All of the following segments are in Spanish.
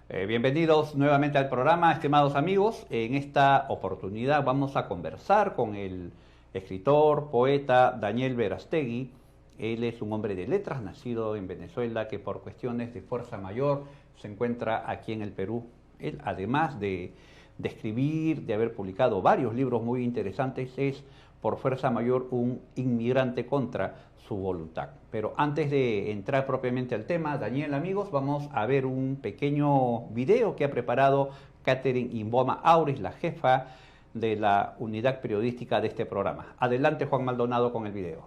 Bienvenidos nuevamente al programa, estimados amigos. En esta oportunidad vamos a conversar con el escritor, poeta Daniel Verástegui. Él es un hombre de letras, nacido en Venezuela, que por cuestiones de fuerza mayor se encuentra aquí en el Perú. Él, además de escribir, de haber publicado varios libros muy interesantes, es por fuerza mayor un inmigrante contra su voluntad. Pero antes de entrar propiamente al tema, Daniel, amigos, vamos a ver un pequeño video que ha preparado Catherine Imboma Auris, la jefa de la unidad periodística de este programa. Adelante, Juan Maldonado, con el video.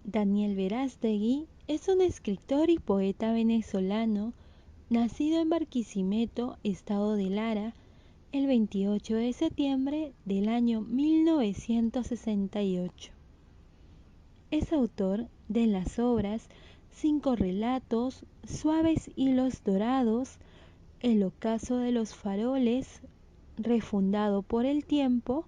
Daniel Verástegui es un escritor y poeta venezolano nacido en Barquisimeto, estado de Lara, el 28 de septiembre del año 1968. Es autor de las obras Cinco relatos, Suaves hilos dorados, El ocaso de los faroles, Refundado por el tiempo,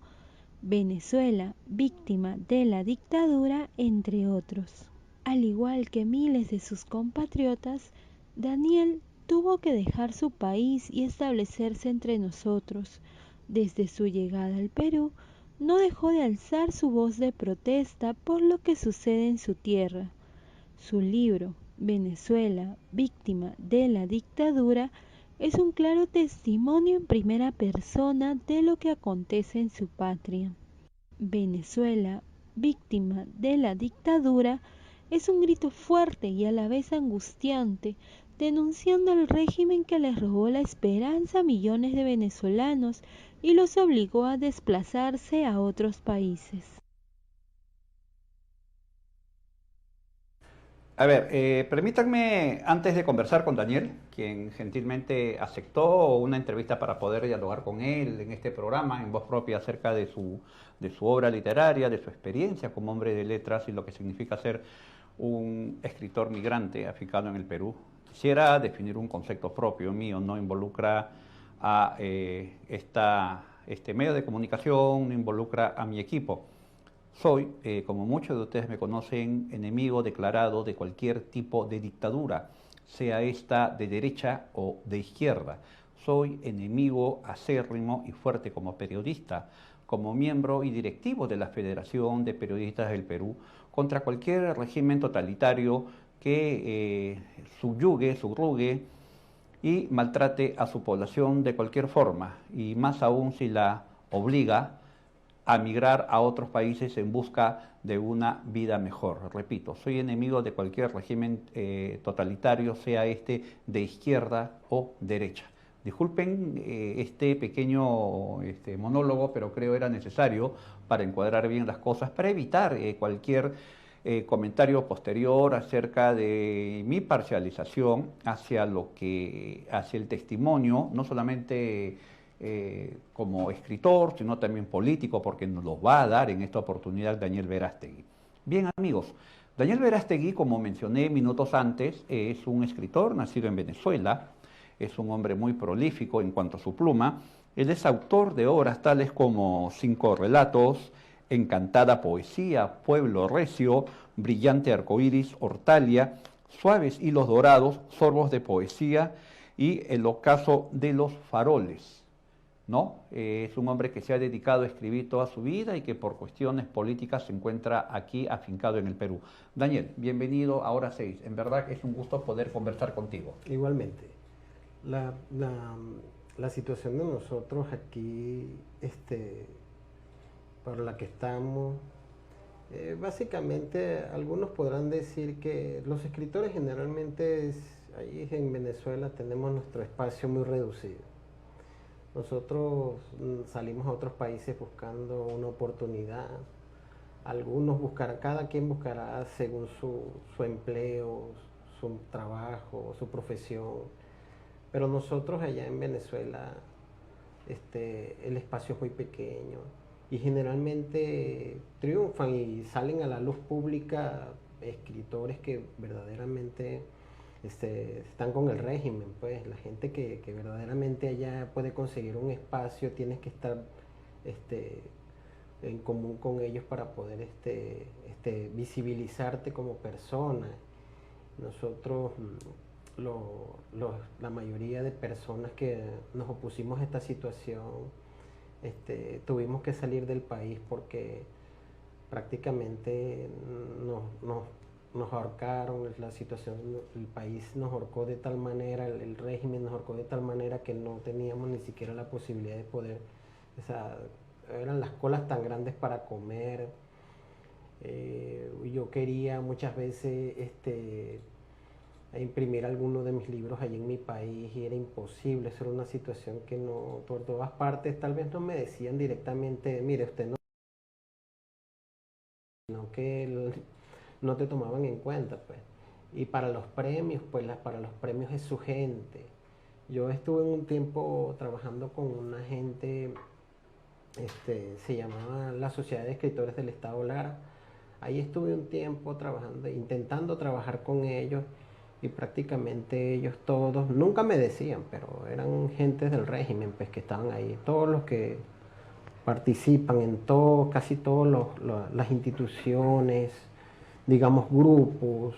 Venezuela, víctima de la dictadura, entre otros. Al igual que miles de sus compatriotas, Daniel tuvo que dejar su país y establecerse entre nosotros. Desde su llegada al Perú, no dejó de alzar su voz de protesta por lo que sucede en su tierra. Su libro, Venezuela, víctima de la dictadura, es un claro testimonio en primera persona de lo que acontece en su patria. Venezuela, víctima de la dictadura, es un grito fuerte y a la vez angustiante, denunciando al régimen que les robó la esperanza a millones de venezolanos y los obligó a desplazarse a otros países. A ver, permítanme, antes de conversar con Daniel, quien gentilmente aceptó una entrevista para poder dialogar con él en este programa, en voz propia, acerca de su obra literaria, de su experiencia como hombre de letras y lo que significa ser un escritor migrante afincado en el Perú. Quisiera definir un concepto propio mío, no involucra a este medio de comunicación, no involucra a mi equipo. Soy, como muchos de ustedes me conocen, enemigo declarado de cualquier tipo de dictadura, sea esta de derecha o de izquierda. Soy enemigo acérrimo y fuerte como periodista, como miembro y directivo de la Federación de Periodistas del Perú, contra cualquier régimen totalitario que subyugue, subrugue y maltrate a su población de cualquier forma, y más aún si la obliga a migrar a otros países en busca de una vida mejor. Repito, soy enemigo de cualquier régimen totalitario, sea este de izquierda o derecha. Disculpen este pequeño monólogo, pero creo era necesario para encuadrar bien las cosas, para evitar cualquier comentario posterior acerca de mi parcialización hacia el testimonio, no solamente como escritor, sino también político, porque nos lo va a dar en esta oportunidad Daniel Verástegui. Bien, amigos, Daniel Verástegui, como mencioné minutos antes, es un escritor nacido en Venezuela, es un hombre muy prolífico en cuanto a su pluma. Él es autor de obras tales como Cinco relatos, Encantada poesía, Pueblo recio, Brillante arcoíris, Hortalia, Suaves hilos dorados, Sorbos de poesía y El ocaso de los faroles. ¿No? Es un hombre que se ha dedicado a escribir toda su vida y que por cuestiones políticas se encuentra aquí afincado en el Perú. Daniel, bienvenido a Hora 6. En verdad es un gusto poder conversar contigo. Igualmente, la, la, la situación de nosotros aquí, por la que estamos, básicamente algunos podrán decir que los escritores generalmente ahí en Venezuela tenemos nuestro espacio muy reducido. Nosotros salimos a otros países buscando una oportunidad. Algunos buscarán, cada quien buscará según su empleo, su trabajo, su profesión. Pero nosotros allá en Venezuela, el espacio es muy pequeño y generalmente triunfan y salen a la luz pública escritores que verdaderamente están con el régimen. Pues la gente que verdaderamente allá puede conseguir un espacio, tienes que estar este, en común con ellos para poder visibilizarte como persona. Nosotros la mayoría de personas que nos opusimos a esta situación, tuvimos que salir del país porque prácticamente nos ahorcaron, la situación, el país nos ahorcó de tal manera, el régimen nos ahorcó de tal manera que no teníamos ni siquiera la posibilidad de poder, o sea, eran las colas tan grandes para comer. Yo quería muchas veces imprimir alguno de mis libros allí en mi país y era imposible, eso era una situación que no, por todas partes tal vez no me decían directamente, mire, usted no, sino que no te tomaban en cuenta, pues. Y para los premios, pues para los premios es su gente. Yo estuve un tiempo trabajando con una gente, se llamaba la Sociedad de Escritores del Estado Lara. Ahí estuve un tiempo trabajando, intentando trabajar con ellos y prácticamente ellos todos, nunca me decían, pero eran gentes del régimen, pues que estaban ahí, todos los que participan en todo, casi todas las instituciones, digamos grupos,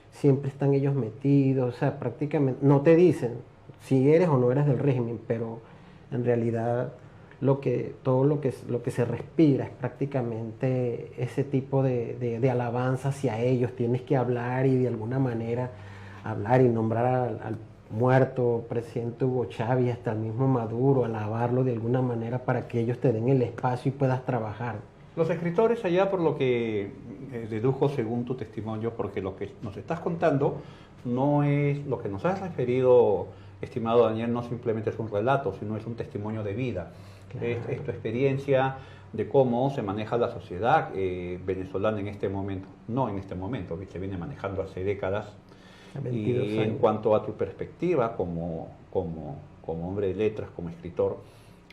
siempre están ellos metidos, o sea, prácticamente no te dicen si eres o no eres del régimen, pero en realidad todo lo que se respira es prácticamente ese tipo de alabanza hacia ellos. Tienes que hablar y de alguna manera hablar y nombrar al muerto presidente Hugo Chávez, hasta el mismo Maduro, alabarlo de alguna manera para que ellos te den el espacio y puedas trabajar. Los escritores allá, por lo que dedujo según tu testimonio, porque lo que nos estás contando no es lo que nos has referido, estimado Daniel, no simplemente es un relato, sino es un testimonio de vida. Claro. Es tu experiencia de cómo se maneja la sociedad venezolana en este momento, no en este momento, que se viene manejando hace décadas. Y en cuanto a tu perspectiva como hombre de letras, como escritor,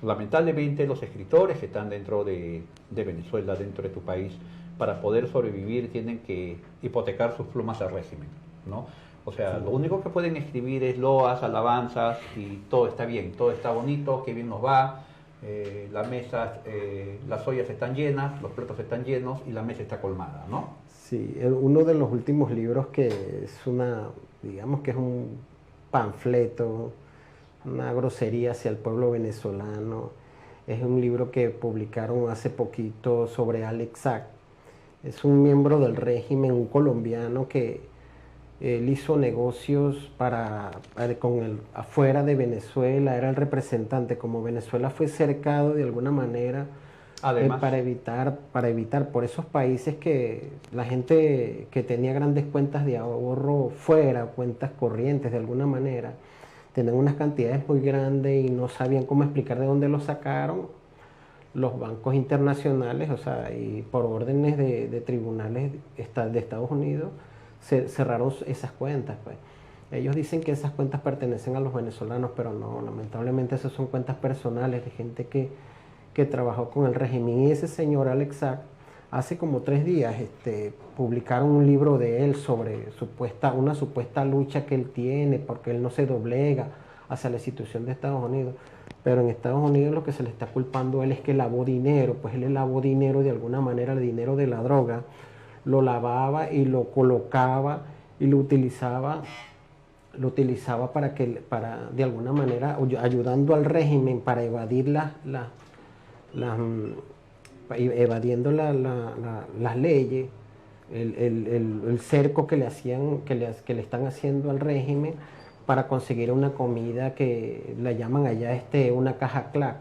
lamentablemente los escritores que están dentro de Venezuela, dentro de tu país, para poder sobrevivir tienen que hipotecar sus plumas al régimen, ¿no? O sea, sí, lo único que pueden escribir es loas, alabanzas y todo está bien, todo está bonito, qué bien nos va, la mesa, las ollas están llenas, los platos están llenos y la mesa está colmada, ¿no? Sí, uno de los últimos libros que es digamos que es un panfleto, una grosería hacia el pueblo venezolano. Es un libro que publicaron hace poquito sobre Alex Sack. Es un miembro del régimen, un colombiano que él hizo negocios afuera de Venezuela, era el representante. Como Venezuela fue cercado de alguna manera, además, para evitar por esos países que la gente que tenía grandes cuentas de ahorro fuera, cuentas corrientes de alguna manera, tenían unas cantidades muy grandes y no sabían cómo explicar de dónde lo sacaron. Los bancos internacionales, o sea, y por órdenes de tribunales de Estados Unidos, cerraron esas cuentas, pues. Ellos dicen que esas cuentas pertenecen a los venezolanos, pero no, lamentablemente esas son cuentas personales de gente que trabajó con el régimen. Y ese señor Alex Sack, hace como 3 días publicaron un libro de él sobre una supuesta lucha que él tiene, porque él no se doblega hacia la institución de Estados Unidos. Pero en Estados Unidos lo que se le está culpando a él es que lavó dinero, pues él lavó dinero de alguna manera, el dinero de la droga, lo lavaba y lo colocaba y lo utilizaba para de alguna manera, ayudando al régimen para evadir evadiendo las leyes, el cerco que le están haciendo al régimen para conseguir una comida que la llaman allá una caja CLAC.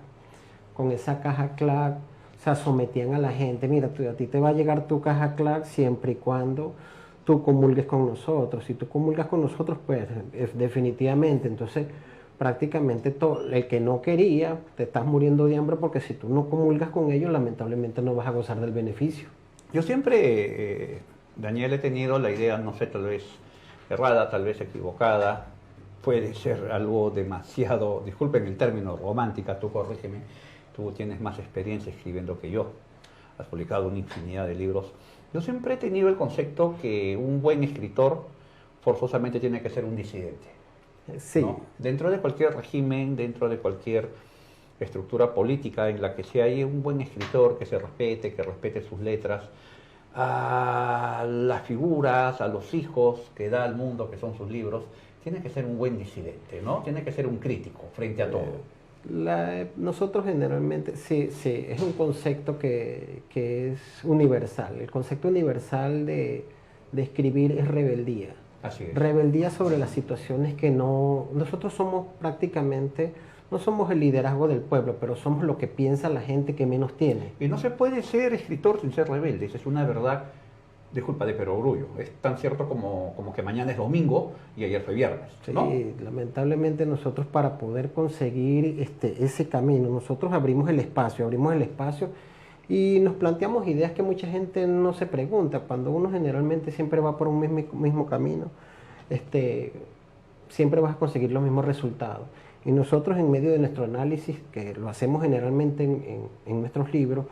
Con esa caja CLAC, o sea, sometían a la gente, mira, a ti te va a llegar tu caja CLAC siempre y cuando tú comulgues con nosotros. Si tú comulgas con nosotros, pues definitivamente, entonces prácticamente el que no quería, te estás muriendo de hambre, porque si tú no comulgas con ellos, lamentablemente no vas a gozar del beneficio. Yo siempre, Daniel, he tenido la idea, no sé, tal vez errada, tal vez equivocada, puede ser algo demasiado, disculpen el término, romántica, tú corrígeme, tú tienes más experiencia escribiendo que yo, has publicado una infinidad de libros. Yo siempre he tenido el concepto que un buen escritor forzosamente tiene que ser un disidente. Sí. ¿No? Dentro de cualquier régimen, dentro de cualquier estructura política en la que sea, hay un buen escritor que respete sus letras, a las figuras, a los hijos que da al mundo, que son sus libros, tiene que ser un buen disidente, ¿no? Tiene que ser un crítico frente a todo. Nosotros generalmente, sí, es un concepto que es universal. El concepto universal de escribir es rebeldía. Así es. Rebeldía sobre las situaciones que no... Nosotros somos prácticamente, no somos el liderazgo del pueblo, pero somos lo que piensa la gente que menos tiene. Y no se puede ser escritor sin ser rebelde, esa es una verdad, disculpa, de perogrullo. Es tan cierto como que mañana es domingo y ayer fue viernes, ¿no? Sí, lamentablemente nosotros para poder conseguir ese camino, nosotros abrimos el espacio y nos planteamos ideas que mucha gente no se pregunta. Cuando uno generalmente siempre va por un mismo camino, siempre vas a conseguir los mismos resultados. Y nosotros en medio de nuestro análisis, que lo hacemos generalmente en nuestros libros,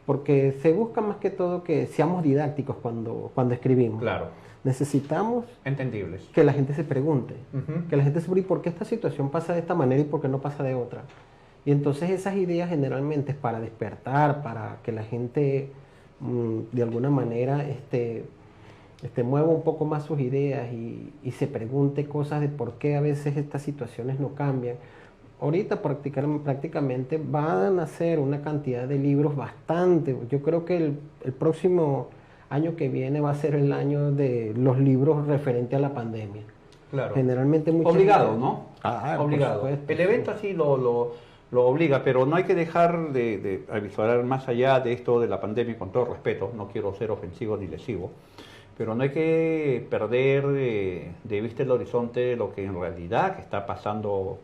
porque se busca más que todo que seamos didácticos cuando escribimos. Claro. Necesitamos entendibles, que la gente se pregunte, uh-huh. Que la gente se pregunte por qué esta situación pasa de esta manera y por qué no pasa de otra. Y entonces esas ideas generalmente es para despertar, para que la gente de alguna manera mueva un poco más sus ideas y se pregunte cosas de por qué a veces estas situaciones no cambian. Ahorita prácticamente van a ser una cantidad de libros bastante. Yo creo que el próximo año que viene va a ser el año de los libros referente a la pandemia. Claro. Generalmente obligado, ¿no? Obligado. El evento así lo obliga, pero no hay que dejar de avisorar más allá de esto de la pandemia, con todo respeto, no quiero ser ofensivo ni lesivo, pero no hay que perder de vista el horizonte de lo que en realidad está pasando,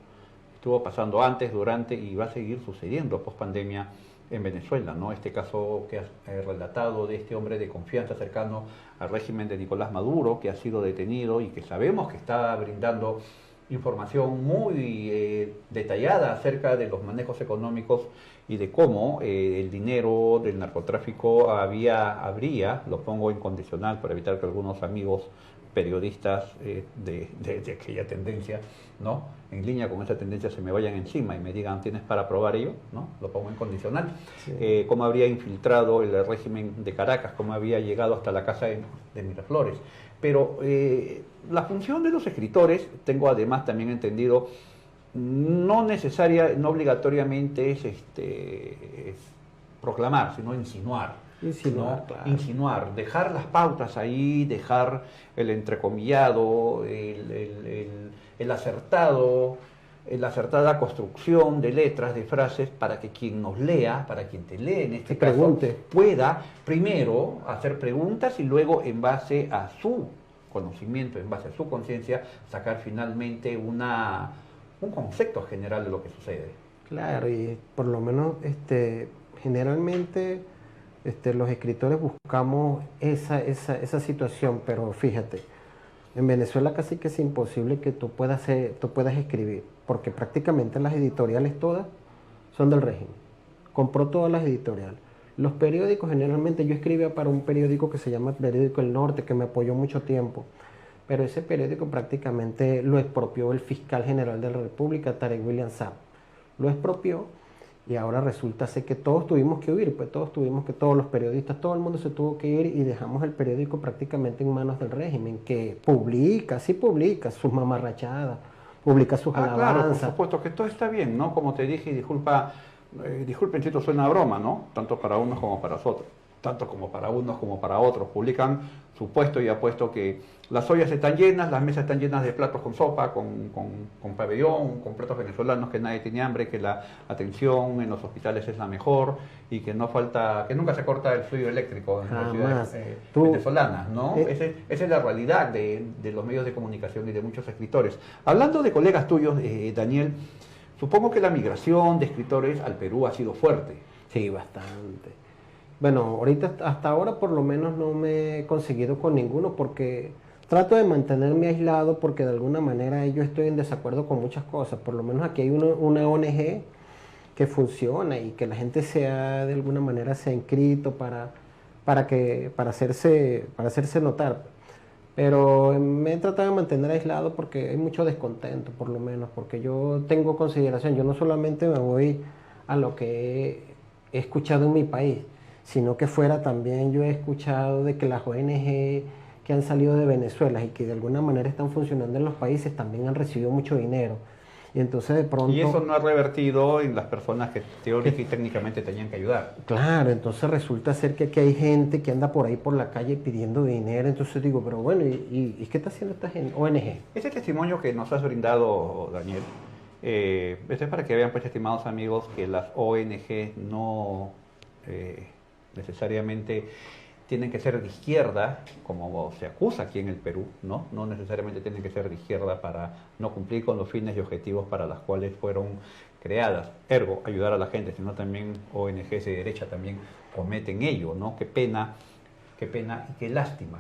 estuvo pasando antes, durante y va a seguir sucediendo post pandemia en Venezuela, ¿no? Este caso que has relatado de este hombre de confianza cercano al régimen de Nicolás Maduro, que ha sido detenido y que sabemos que está brindando información muy detallada acerca de los manejos económicos y de cómo el dinero del narcotráfico habría, lo pongo en condicional para evitar que algunos amigos periodistas de aquella tendencia, ¿no? En línea con esa tendencia se me vayan encima y me digan, ¿tienes para probar ello? ¿No? Lo pongo en condicional. Sí. Cómo habría infiltrado el régimen de Caracas, cómo había llegado hasta la casa de Miraflores. Pero la función de los escritores, tengo además también entendido, no obligatoriamente es proclamar, sino insinuar. Insinuar, ¿no? Claro. Insinuar, dejar las pautas ahí, dejar el entrecomillado, la acertada construcción de letras, de frases, para que quien nos lea, para quien te lee en este caso, pueda primero hacer preguntas y luego en base a su conocimiento, en base a su conciencia, sacar finalmente un concepto general de lo que sucede. Claro, y por lo menos generalmente los escritores buscamos esa situación, pero fíjate, en Venezuela casi que es imposible que tú puedas escribir, porque prácticamente las editoriales todas son del régimen. Compró todas las editoriales. Los periódicos, generalmente yo escribía para un periódico que se llama Periódico El Norte, que me apoyó mucho tiempo, pero ese periódico prácticamente lo expropió el fiscal general de la República, Tarek William Saab. Lo expropió. Y ahora resulta ser que todos tuvimos que huir, pues todos los periodistas, todo el mundo se tuvo que ir y dejamos el periódico prácticamente en manos del régimen, que publica sus mamarrachadas, publica sus alabanzas. Claro, por supuesto que todo está bien, ¿no? Como te dije, disculpen si esto suena a broma, ¿no? Tanto para unos como para otros. Tanto como para unos como para otros. Publican supuesto y apuesto que las ollas están llenas, las mesas están llenas de platos con sopa, con pabellón, con platos venezolanos, que nadie tiene hambre, que la atención en los hospitales es la mejor y que no falta, que nunca se corta el fluido eléctrico en las ciudades venezolanas, ¿no? Esa es la realidad de los medios de comunicación y de muchos escritores. Hablando de colegas tuyos, Daniel, supongo que la migración de escritores al Perú ha sido fuerte. Sí, bastante. Bueno, ahorita hasta ahora por lo menos no me he conseguido con ninguno porque trato de mantenerme aislado porque de alguna manera yo estoy en desacuerdo con muchas cosas. Por lo menos aquí hay una ONG que funciona y que la gente de alguna manera se ha inscrito para hacerse notar. Pero me he tratado de mantener aislado porque hay mucho descontento, por lo menos, porque yo tengo consideración. Yo no solamente me voy a lo que he escuchado en mi país, sino que fuera también yo he escuchado de que las ONG que han salido de Venezuela y que de alguna manera están funcionando en los países también han recibido mucho dinero. Y entonces de pronto... Y eso no ha revertido en las personas que teóricamente y técnicamente tenían que ayudar. Claro, entonces resulta ser que aquí hay gente que anda por ahí por la calle pidiendo dinero. Entonces digo, pero bueno, ¿y qué está haciendo esta gente? ONG. Ese testimonio que nos has brindado, Daniel, esto es para que vean, pues, estimados amigos, que las ONG no necesariamente tienen que ser de izquierda, como se acusa aquí en el Perú, ¿no? No necesariamente tienen que ser de izquierda para no cumplir con los fines y objetivos para los cuales fueron creadas. Ergo, ayudar a la gente, sino también ONGs de derecha también cometen ello, ¿no? Qué pena y qué lástima.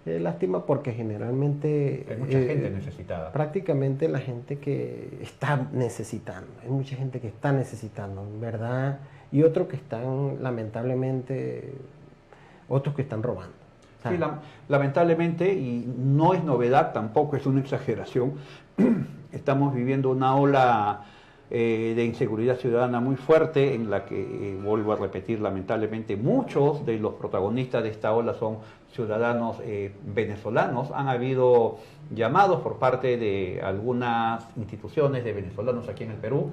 Lástima porque generalmente... Hay mucha gente necesitada. Prácticamente la gente que está necesitando, hay mucha gente que está necesitando, ¿verdad? Y otros que están, lamentablemente, otros que están robando. O sea, sí, lamentablemente, y no es novedad, tampoco es una exageración, estamos viviendo una ola de inseguridad ciudadana muy fuerte en la que, vuelvo a repetir, lamentablemente muchos de los protagonistas de esta ola son ciudadanos venezolanos. Han habido llamados por parte de algunas instituciones de venezolanos aquí en el Perú.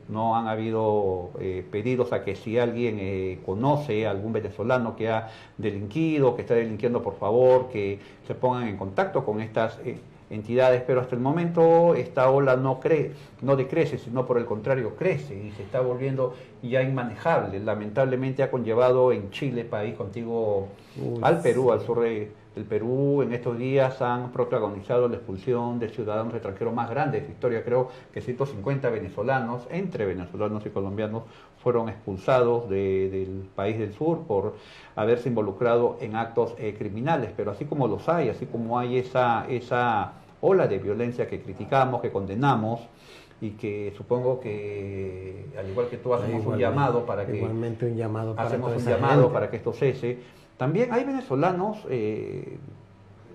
No han habido pedidos a que si alguien conoce a algún venezolano que ha delinquido, que está delinquiendo, por favor, que se pongan en contacto con estas entidades, pero hasta el momento esta ola no decrece, sino por el contrario crece y se está volviendo ya inmanejable. Lamentablemente ha conllevado en Chile, país contiguo al Perú, al sur del Perú, en estos días han protagonizado la expulsión de ciudadanos extranjeros más grandes de su historia. Creo que 150 venezolanos, entre venezolanos y colombianos, fueron expulsados del país del sur por haberse involucrado en actos criminales. Pero así como los hay, así como hay esa ola de violencia que criticamos, que condenamos, y que supongo que, al igual que tú, hacemos un llamado para que... Igualmente un llamado para hacemos toda un esa llamado gente. para que esto cese. También hay venezolanos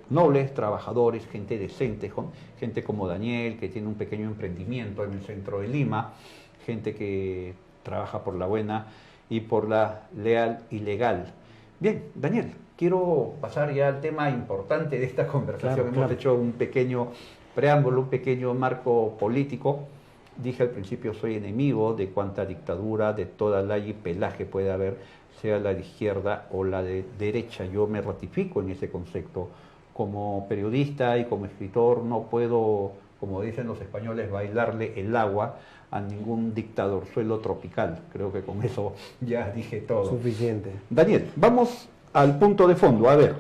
nobles, trabajadores, gente decente, gente como Daniel, que tiene un pequeño emprendimiento en el centro de Lima, gente que trabaja por la buena y por la leal y legal. Bien, Daniel, quiero pasar ya al tema importante de esta conversación. Hemos hecho un pequeño preámbulo, un pequeño marco político. Dije al principio, soy enemigo de cuanta dictadura, de toda laya y pelaje puede haber, sea la de izquierda o la de derecha. Yo me ratifico en ese concepto. Como periodista y como escritor no puedo, como dicen los españoles, bailarle el agua a ningún dictador, suelo tropical. Creo que con eso ya dije todo. Suficiente. Daniel, vamos al punto de fondo. A ver,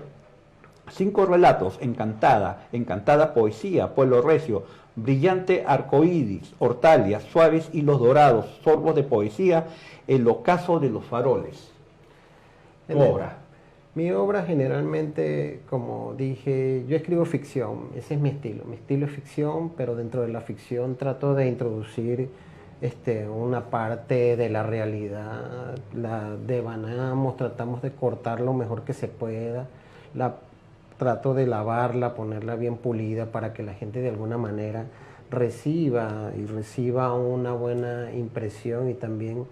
5 relatos: encantada poesía, pueblo recio, brillante arcoíris, hortalias, suaves hilos dorados, sorbos de poesía, el ocaso de los faroles. Tu obra. Mi obra generalmente, como dije, yo escribo ficción, ese es mi estilo es ficción, pero dentro de la ficción trato de introducir una parte de la realidad, la devanamos, tratamos de cortar lo mejor que se pueda, trato de lavarla, ponerla bien pulida para que la gente de alguna manera reciba una buena impresión y también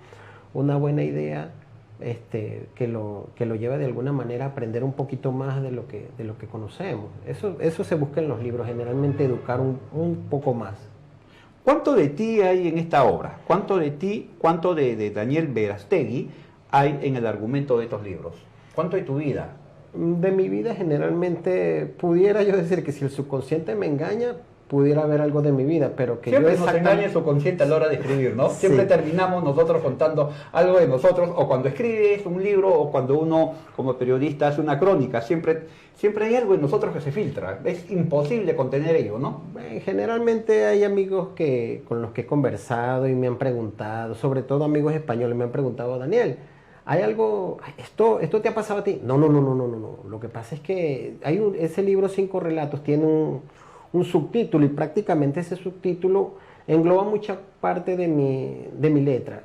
una buena idea. Que lo lleve de alguna manera a aprender un poquito más de lo que conocemos. Eso se busca en los libros, generalmente educar un poco más. ¿Cuánto de ti hay en esta obra? ¿Cuánto de ti, cuánto de Daniel Verástegui hay en el argumento de estos libros? ¿Cuánto de tu vida? De mi vida generalmente pudiera yo decir que si el subconsciente me engaña, pudiera haber algo de mi vida, pero que siempre yo nos engaña el subconsciente a la hora de escribir, ¿no? Siempre Sí. terminamos nosotros contando algo de nosotros, o cuando escribes un libro, o cuando uno como periodista hace una crónica, siempre hay algo en nosotros que se filtra. Es imposible contener ello, ¿no? Generalmente hay amigos con los que he conversado y me han preguntado, sobre todo amigos españoles, me han preguntado: Daniel, ¿hay algo, esto te ha pasado a ti? No. Lo que pasa es que ese libro 5 relatos tiene un subtítulo y prácticamente ese subtítulo engloba mucha parte de mi letra.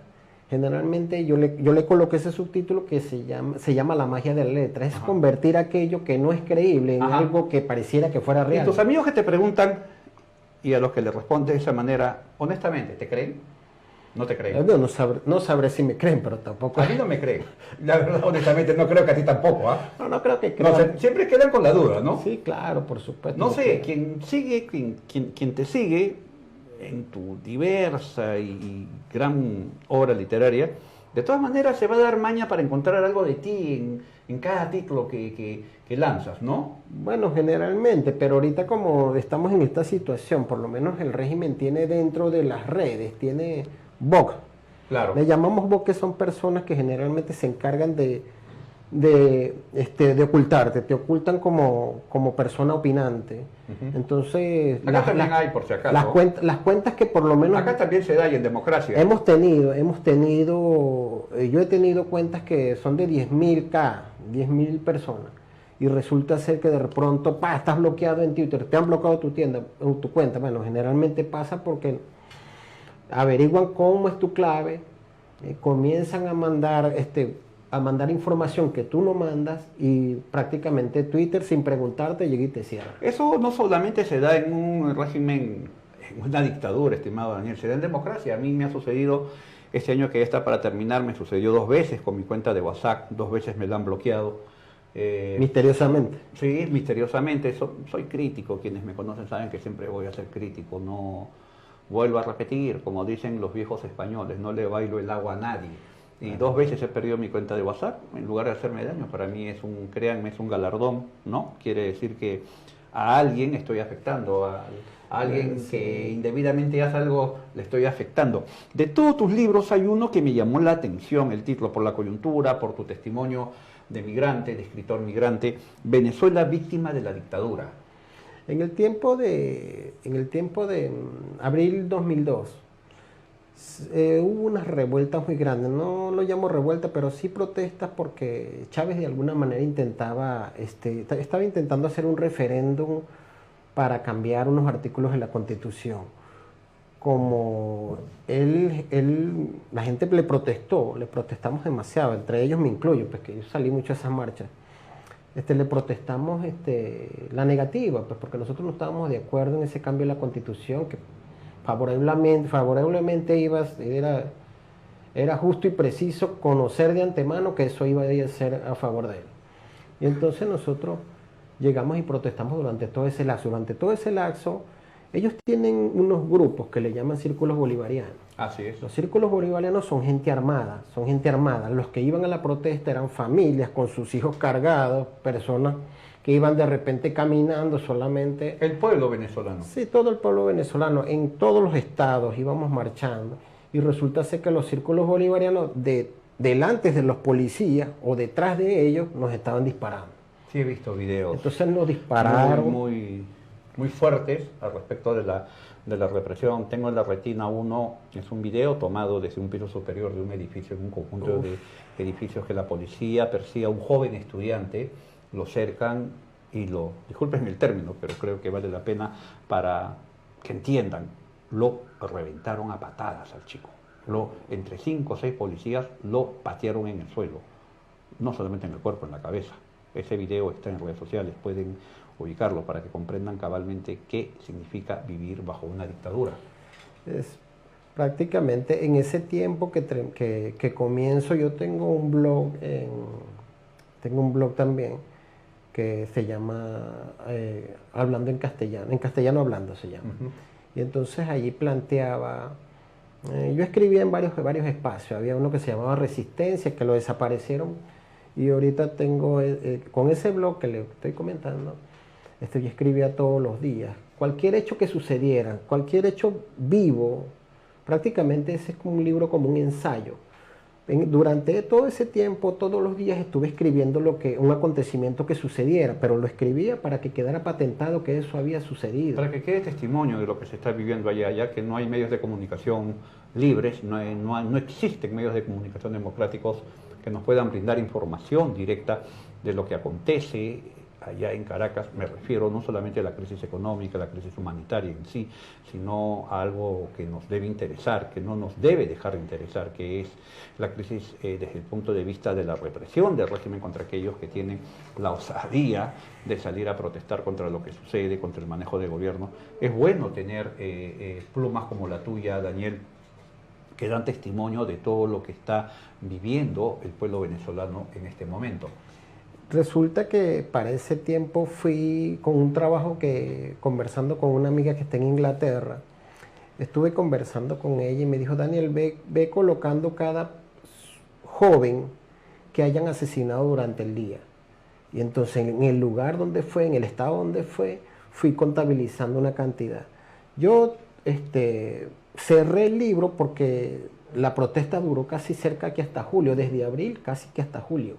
Generalmente yo le coloqué ese subtítulo que se llama La magia de la letra. Es convertir aquello que no es creíble en algo que pareciera que fuera real. Y tus amigos que te preguntan y a los que le respondes de esa manera, honestamente, ¿te creen? No te creen. No sabré si me creen, pero tampoco... A mí no me creen. La verdad, honestamente, no creo que a ti tampoco, ¿ah? No creo que No, crean. siempre quedan con la duda, ¿no? Sí, claro, por supuesto. No sé, quien te sigue en tu diversa y gran obra literaria, de todas maneras se va a dar maña para encontrar algo de ti en cada título que lanzas, ¿no? Bueno, generalmente, pero ahorita como estamos en esta situación, por lo menos el régimen tiene dentro de las redes, tiene bot. Claro. Le llamamos bot, que son personas que generalmente se encargan de ocultarte, te ocultan como persona opinante. Ujú. Entonces, Acá también hay, por si acaso. las cuentas que por lo menos Acá también se da y en democracia. yo he tenido cuentas que son de 10.000 personas, y resulta ser que de pronto, estás bloqueado en Twitter, te han bloqueado tu cuenta. Bueno, generalmente pasa porque averiguan cómo es tu clave, comienzan a mandar información que tú no mandas, y prácticamente Twitter, sin preguntarte, llega y te cierra. Eso no solamente se da en un régimen, en una dictadura, estimado Daniel, se da en democracia. A mí me ha sucedido, este año que ya está para terminar, me sucedió 2 veces con mi cuenta de WhatsApp, 2 veces me la han bloqueado. Misteriosamente. Sí, misteriosamente. Soy crítico, quienes me conocen saben que siempre voy a ser crítico, no vuelvo a repetir, como dicen los viejos españoles, no le bailo el agua a nadie. Y 2 veces he perdido mi cuenta de WhatsApp en lugar de hacerme daño. Para mí créanme, es un galardón, ¿no? Quiere decir que a alguien estoy afectando, a alguien que indebidamente hace algo, le estoy afectando. De todos tus libros hay uno que me llamó la atención, el título, por la coyuntura, por tu testimonio de migrante, de escritor migrante, Venezuela víctima de la dictadura. En el tiempo de abril 2002, hubo unas revueltas muy grandes. No lo llamo revuelta, pero sí protestas, porque Chávez de alguna manera estaba intentando hacer un referéndum para cambiar unos artículos de la Constitución. Como la gente le protestamos demasiado, entre ellos me incluyo, pues que yo salí mucho a esas marchas. Le protestamos la negativa, pues porque nosotros no estábamos de acuerdo en ese cambio de la Constitución, que favorablemente era justo y preciso conocer de antemano que eso iba a ser a favor de él. Y entonces nosotros llegamos y protestamos durante todo ese lapso. Durante todo ese lapso, ellos tienen unos grupos que le llaman círculos bolivarianos. Así es. Los círculos bolivarianos son gente armada, Los que iban a la protesta eran familias con sus hijos cargados, personas que iban de repente caminando solamente. El pueblo venezolano. Sí, todo el pueblo venezolano, en todos los estados íbamos marchando, y resulta ser que los círculos bolivarianos, delante de los policías o detrás de ellos, nos estaban disparando. Sí, he visto videos. Entonces nos dispararon. Muy fuertes al respecto de la represión. Tengo en la retina uno, es un video tomado desde un piso superior de un edificio, en un conjunto de edificios, que la policía persigue a un joven estudiante, lo cercan y disculpen el término, pero creo que vale la pena para que entiendan, lo reventaron a patadas al chico. Entre 5 o 6 policías lo patearon en el suelo, no solamente en el cuerpo, en la cabeza. Ese video está en redes sociales, pueden ubicarlo para que comprendan cabalmente qué significa vivir bajo una dictadura. Es prácticamente en ese tiempo que comienzo. Yo tengo un blog también, que se llama Hablando en castellano hablando se llama. Uh-huh. Y entonces allí planteaba, yo escribía en varios espacios. Había uno que se llamaba Resistencia, que lo desaparecieron, y ahorita tengo, con ese blog que le estoy comentando, yo escribía todos los días. Cualquier hecho que sucediera, cualquier hecho vivo, prácticamente ese es como un libro, como un ensayo. Durante todo ese tiempo, todos los días estuve escribiendo un acontecimiento que sucediera, pero lo escribía para que quedara patentado que eso había sucedido. Para que quede testimonio de lo que se está viviendo allá, ya que no hay medios de comunicación libres, no existen medios de comunicación democráticos que nos puedan brindar información directa de lo que acontece allá en Caracas. Me refiero no solamente a la crisis económica, a la crisis humanitaria en sí, sino a algo que nos debe interesar, que no nos debe dejar de interesar, que es la crisis desde el punto de vista de la represión del régimen contra aquellos que tienen la osadía de salir a protestar contra lo que sucede, contra el manejo de gobierno. Es bueno tener plumas como la tuya, Daniel, que dan testimonio de todo lo que está viviendo el pueblo venezolano en este momento. Resulta que para ese tiempo fui con un trabajo que, conversando con una amiga que está en Inglaterra, estuve conversando con ella y me dijo, Daniel, ve colocando cada joven que hayan asesinado durante el día. Y entonces en el lugar donde fue, en el estado donde fue, fui contabilizando una cantidad. Yo cerré el libro porque la protesta duró casi cerca que hasta julio, desde abril casi que hasta julio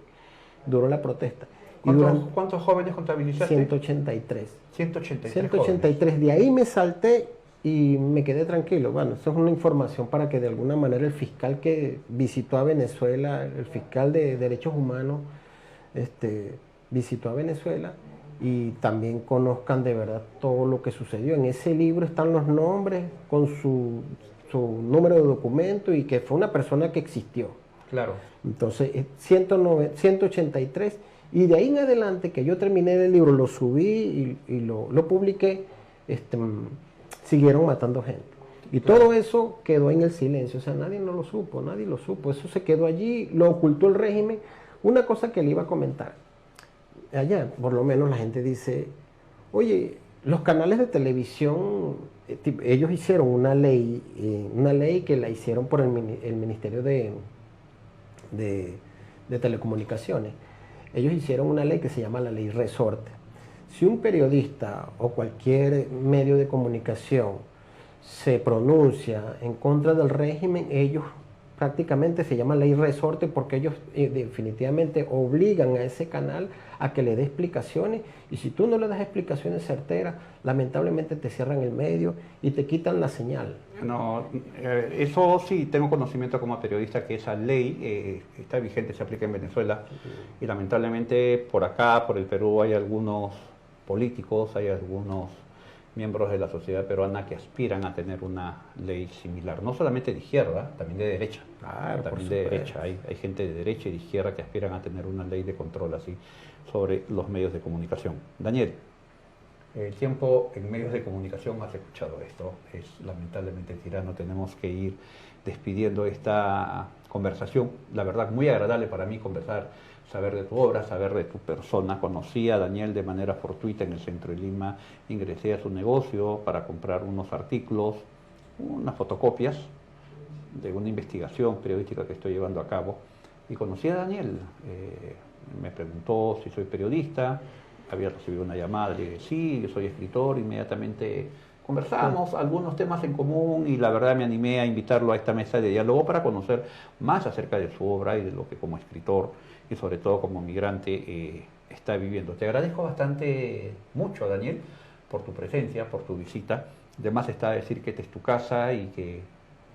duró la protesta. ¿Cuántos jóvenes contabilizaste? 183. 183 De ahí me salté y me quedé tranquilo. Bueno, eso es una información para que de alguna manera el fiscal que visitó a Venezuela, el fiscal de derechos humanos, visitó a Venezuela y también conozcan de verdad todo lo que sucedió. En ese libro están los nombres con su número de documento y que fue una persona que existió. Claro. Entonces, 183, y de ahí en adelante que yo terminé el libro, lo subí y lo publiqué, siguieron matando gente. Y claro, todo eso quedó en el silencio, o sea, nadie lo supo, eso se quedó allí, lo ocultó el régimen. Una cosa que le iba a comentar, allá por lo menos la gente dice, oye, los canales de televisión, ellos hicieron una ley que la hicieron por el Ministerio de Telecomunicaciones. Ellos hicieron una ley que se llama la Ley Resorte. Si un periodista o cualquier medio de comunicación se pronuncia en contra del régimen, ellos prácticamente se llama Ley Resorte porque ellos definitivamente obligan a ese canal a que le dé explicaciones, y si tú no le das explicaciones certeras, lamentablemente te cierran el medio y te quitan la señal. No, eso sí, tengo conocimiento como periodista que esa ley está vigente, se aplica en Venezuela, y lamentablemente por acá, por el Perú, hay algunos políticos, hay algunos miembros de la sociedad peruana que aspiran a tener una ley similar, no solamente de izquierda, también de derecha. Claro, también de derecha, hay gente de derecha y de izquierda que aspiran a tener una ley de control así sobre los medios de comunicación. Daniel, el tiempo en medios de comunicación, has escuchado esto, es lamentablemente tirano, tenemos que ir despidiendo esta conversación. La verdad, muy agradable para mí conversar, saber de tu obra, saber de tu persona. Conocí a Daniel de manera fortuita en el centro de Lima, ingresé a su negocio para comprar unos artículos, unas fotocopias de una investigación periodística que estoy llevando a cabo, y conocí a Daniel. Me preguntó si soy periodista, había recibido una llamada, le dije sí, yo soy escritor, inmediatamente conversamos algunos temas en común y la verdad me animé a invitarlo a esta mesa de diálogo para conocer más acerca de su obra y de lo que como escritor y sobre todo como migrante está viviendo. Te agradezco bastante mucho, Daniel, por tu presencia, por tu visita. Además está decir que esta es tu casa y que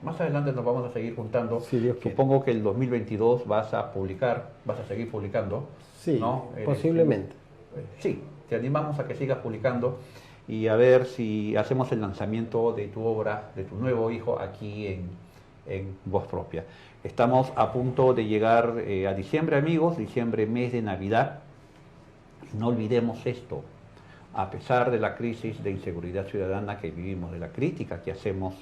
más adelante nos vamos a seguir juntando. Sí, Dios Supongo que el 2022 vas a seguir publicando. Sí, ¿no? posiblemente. Sí, te animamos a que sigas publicando y a ver si hacemos el lanzamiento de tu obra, de tu nuevo hijo, aquí en Voz Propia. Estamos a punto de llegar a diciembre, amigos, diciembre, mes de Navidad. No olvidemos esto, a pesar de la crisis de inseguridad ciudadana que vivimos, de la crítica que hacemos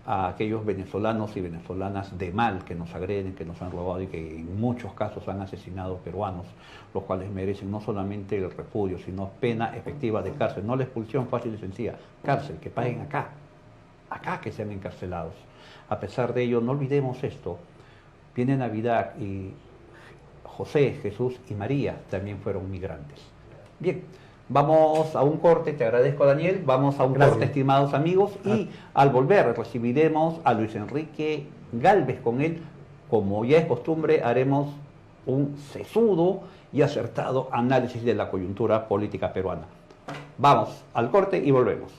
a aquellos venezolanos y venezolanas de mal que nos agreden, que nos han robado y que en muchos casos han asesinado peruanos, los cuales merecen no solamente el repudio, sino pena efectiva de cárcel, no la expulsión fácil y sencilla, cárcel, que paguen acá que sean encarcelados. A pesar de ello, no olvidemos esto, viene Navidad y José, Jesús y María también fueron migrantes. Bien. Vamos a un corte, te agradezco, Daniel, vamos a un corte, estimados amigos, y al volver recibiremos a Luis Enrique Gálvez. Con él, como ya es costumbre, haremos un sesudo y acertado análisis de la coyuntura política peruana. Vamos al corte y volvemos.